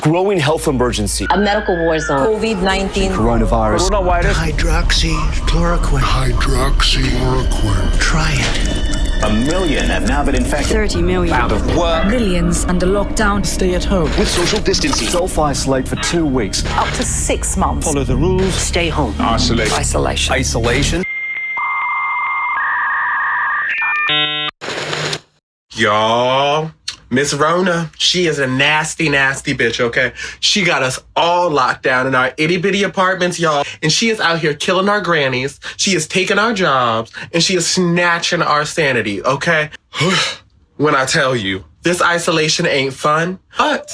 growing health emergency, a medical war zone, COVID-19, coronavirus, hydroxychloroquine. Try it. 1 million have now been infected. 30 million. Out of work. Millions under lockdown. Stay at home. with social distancing, self-isolate for 2 weeks. up to 6 months. Follow the rules. Stay home. Isolation. Isolation. Y'all, Miss Rona, she is a nasty, nasty bitch, okay? She got us all locked down in our itty-bitty apartments, y'all. And she is out here killing our grannies. She is taking our jobs. And she is snatching our sanity, okay? When I tell you, this isolation ain't fun, but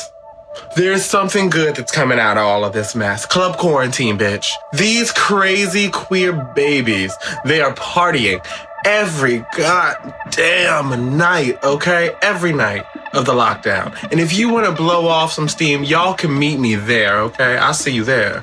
there's something good that's coming out of all of this mess. Club quarantine, bitch. These crazy queer babies, they are partying every goddamn night, okay? Every night of the lockdown. And if you want to blow off some steam, y'all can meet me there, okay? I'll see you there.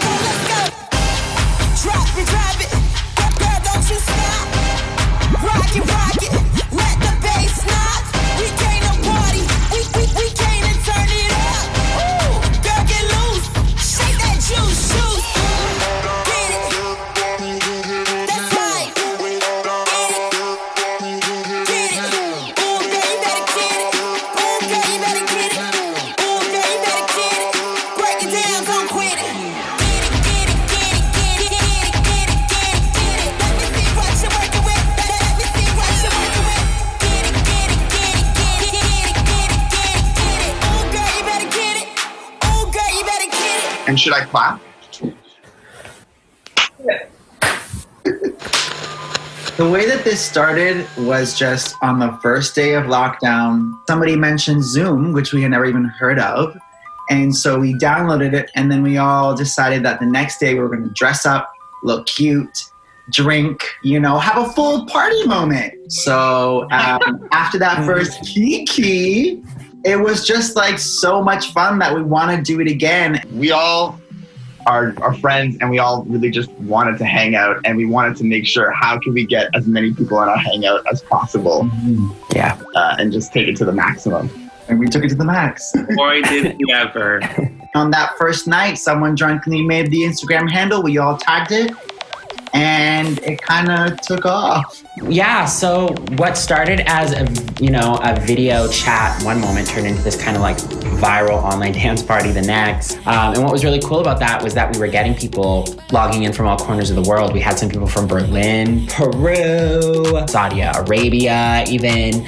And should I clap? The way that this started was just on the first day of lockdown. Somebody mentioned Zoom, which we had never even heard of. And so we downloaded it, and then we all decided that the next day we were going to dress up, look cute, drink, have a full party moment. So after that first kiki, it was just like so much fun that we want to do it again. We all are friends, and we all really just wanted to hang out, and we wanted to make sure how can we get as many people in our hangout as possible. Yeah. And just take it to the maximum. And we took it to the max. Boy, did we ever. On that first night, someone drunkenly made the Instagram handle. We all tagged it, and it kind of took off. Yeah, so what started as a video chat one moment turned into this kind of like viral online dance party the next. And what was really cool about that was that we were getting people logging in from all corners of the world. We had some people from Berlin, Peru, Saudi Arabia, even.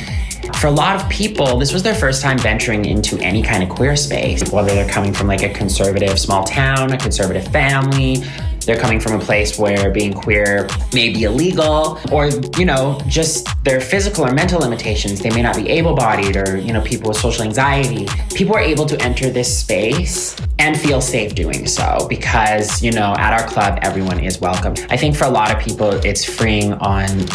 For a lot of people, this was their first time venturing into any kind of queer space, whether they're coming from like a conservative small town, a conservative family, they're coming from a place where being queer may be illegal, or, just their physical or mental limitations. They may not be able-bodied, or, people with social anxiety. People are able to enter this space and feel safe doing so because, at our club, everyone is welcome. I think for a lot of people, it's freeing on,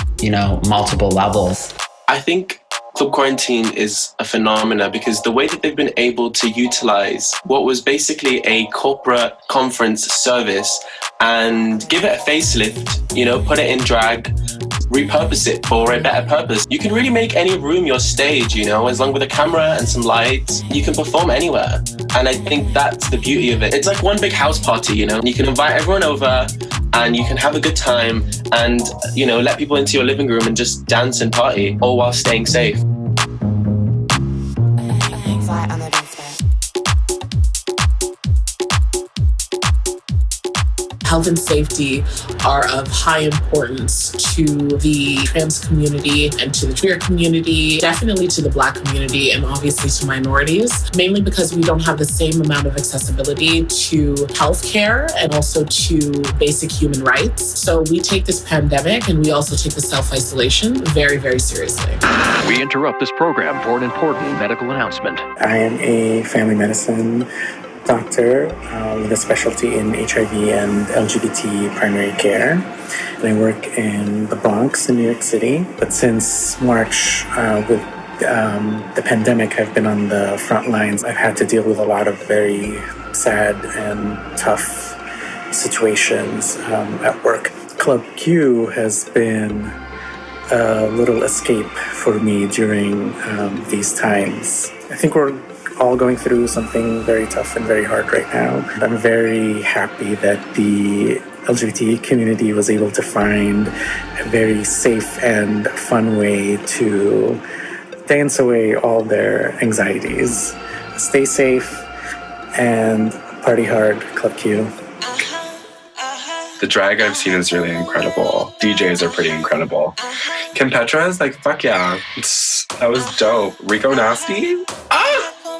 multiple levels. I think Club Quarantine is a phenomena because the way that they've been able to utilize what was basically a corporate conference service and give it a facelift, put it in drag, repurpose it for a better purpose. You can really make any room your stage, as long with a camera and some lights, you can perform anywhere. And I think that's the beauty of it. It's like one big house party, You can invite everyone over and you can have a good time and, let people into your living room and just dance and party, all while staying safe. Health and safety are of high importance to the trans community and to the queer community, definitely to the Black community, and obviously to minorities, mainly because we don't have the same amount of accessibility to healthcare and also to basic human rights. So we take this pandemic and we also take the self-isolation very, very seriously. We interrupt this program for an important medical announcement. I am a family medicine doctor with a specialty in HIV and LGBT primary care. And I work in the Bronx in New York City. But since March, with the pandemic, I've been on the front lines. I've had to deal with a lot of very sad and tough situations at work. Club Q has been a little escape for me during these times. I think we're all going through something very tough and very hard right now. I'm very happy that the LGBT community was able to find a very safe and fun way to dance away all their anxieties. Stay safe and party hard, Club Q. The drag I've seen is really incredible. DJs are pretty incredible. Kim Petra is like, fuck yeah. That was dope. Rico Nasty?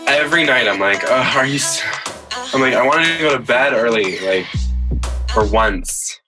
Every night I'm like, I wanted to go to bed early, like, for once.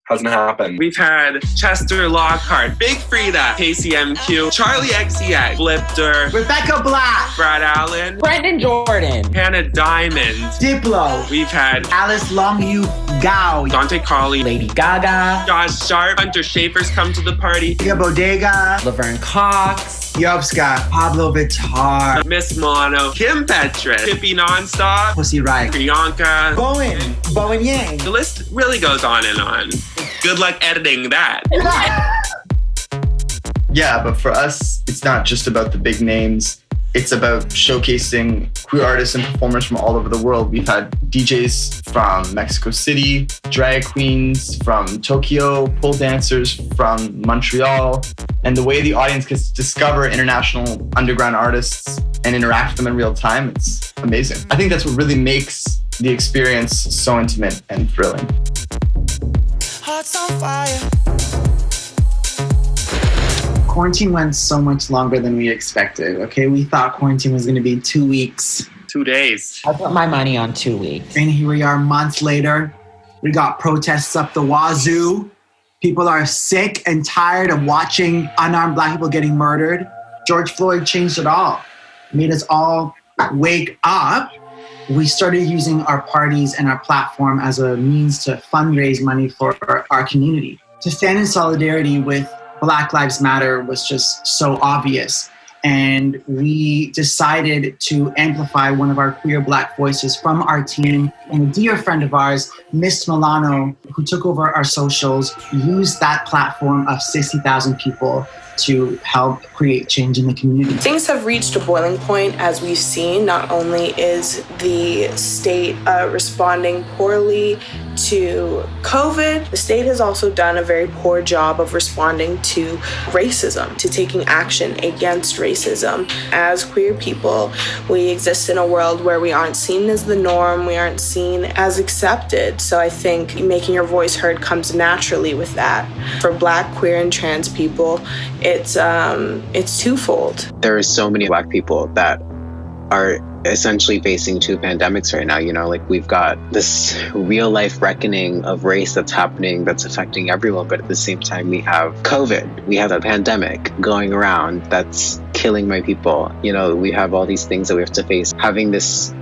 Hasn't happened. We've had Chester Lockhart, Big Frida, KCMQ, Charlie XCX, Flipter, Rebecca Black, Brad Allen, Brendan Jordan, Hannah Diamond, Diplo. We've had Alice Longyu Gao, Dante Colley, Lady Gaga, Josh Sharp, Hunter Schafer's come to the party, Tia Bodega, Laverne Cox, Yovska, Pablo Vittar, Miss Milano, Kim Petras, Pippi Nonstop, Pussy Riot, Priyanka, Bowen Yang. The list really goes on and on. Good luck editing that. Yeah, but for us, it's not just about the big names. It's about showcasing queer artists and performers from all over the world. We've had DJs from Mexico City, drag queens from Tokyo, pole dancers from Montreal. And the way the audience gets to discover international underground artists and interact with them in real time, it's amazing. I think that's what really makes the experience so intimate and thrilling. Hearts on fire. Quarantine went so much longer than we expected, okay? We thought quarantine was gonna be 2 weeks. 2 days. I put my money on 2 weeks. And here we are months later. We got protests up the wazoo. People are sick and tired of watching unarmed Black people getting murdered. George Floyd changed it all, made us all wake up. We started using our parties and our platform as a means to fundraise money for our community. To stand in solidarity with Black Lives Matter was just so obvious. And we decided to amplify one of our queer Black voices from our team. And a dear friend of ours, Miss Milano, who took over our socials, used that platform of 60,000 people to help create change in the community. Things have reached a boiling point, as we've seen. Not only is the state responding poorly to COVID, the state has also done a very poor job of responding to racism, to taking action against racism. As queer people, we exist in a world where we aren't seen as the norm, we aren't seen as accepted. So I think making your voice heard comes naturally with that. For Black, queer, and trans people, it's twofold. There are so many Black people that are essentially facing two pandemics right now. You know, like we've got this real life reckoning of race that's happening, that's affecting everyone. But at the same time, we have COVID. We have a pandemic going around that's killing my people. You know, we have all these things that we have to face. Having this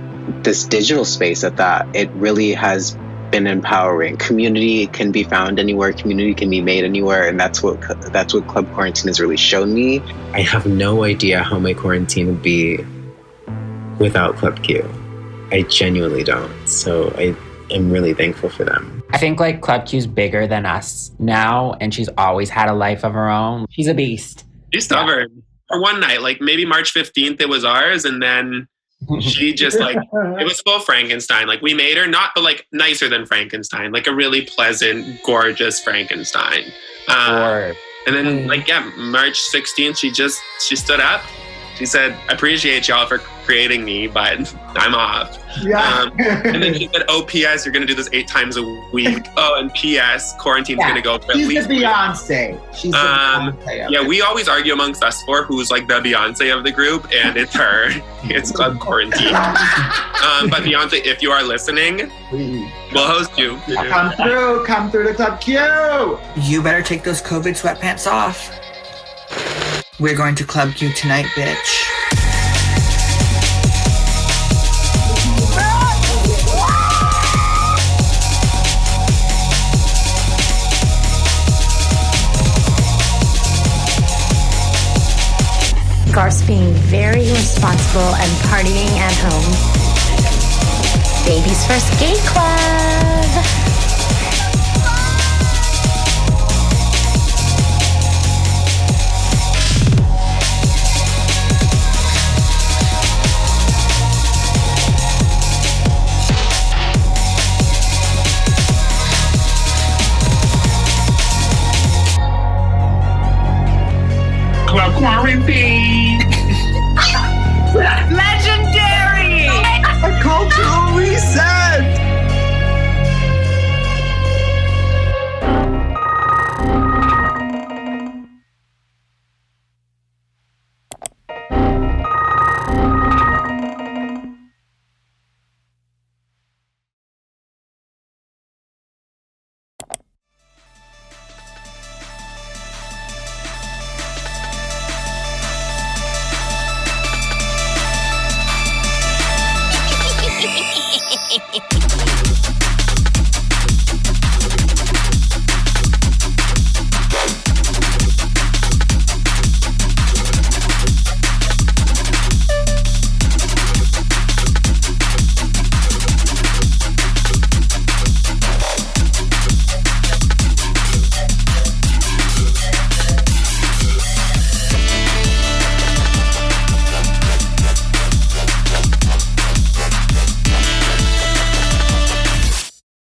digital space that it really has been empowering. Community can be found anywhere. Community can be made anywhere, and that's what Club Quarantine has really shown me. I have no idea how my quarantine would be without Club Q. I genuinely don't. So I am really thankful for them. I think like Club Q's bigger than us now, and she's always had a life of her own. She's a beast. She's stubborn. Yeah. For one night, like maybe March 15th, it was ours, and then she just like, it was full Frankenstein. Like we made her not, but like nicer than Frankenstein, like a really pleasant, gorgeous Frankenstein. And then like, yeah, March 16th, she stood up. She said, I appreciate y'all for creating me, but I'm off. Yeah. And then she said, oh, P.S., you're going to do this 8 times a week. Oh, and P.S., quarantine's going to go for at least... She's the Beyonce. She's the Beyonce. Yeah, we always argue amongst us four who's like the Beyonce of the group, and it's her. It's Club Quarantine. But Beyonce, if you are listening, we'll host you. Come through to Club Q. You better take those COVID sweatpants off. We're going to Club Q tonight, bitch. Garth's being very responsible and partying at home. Baby's first gay club.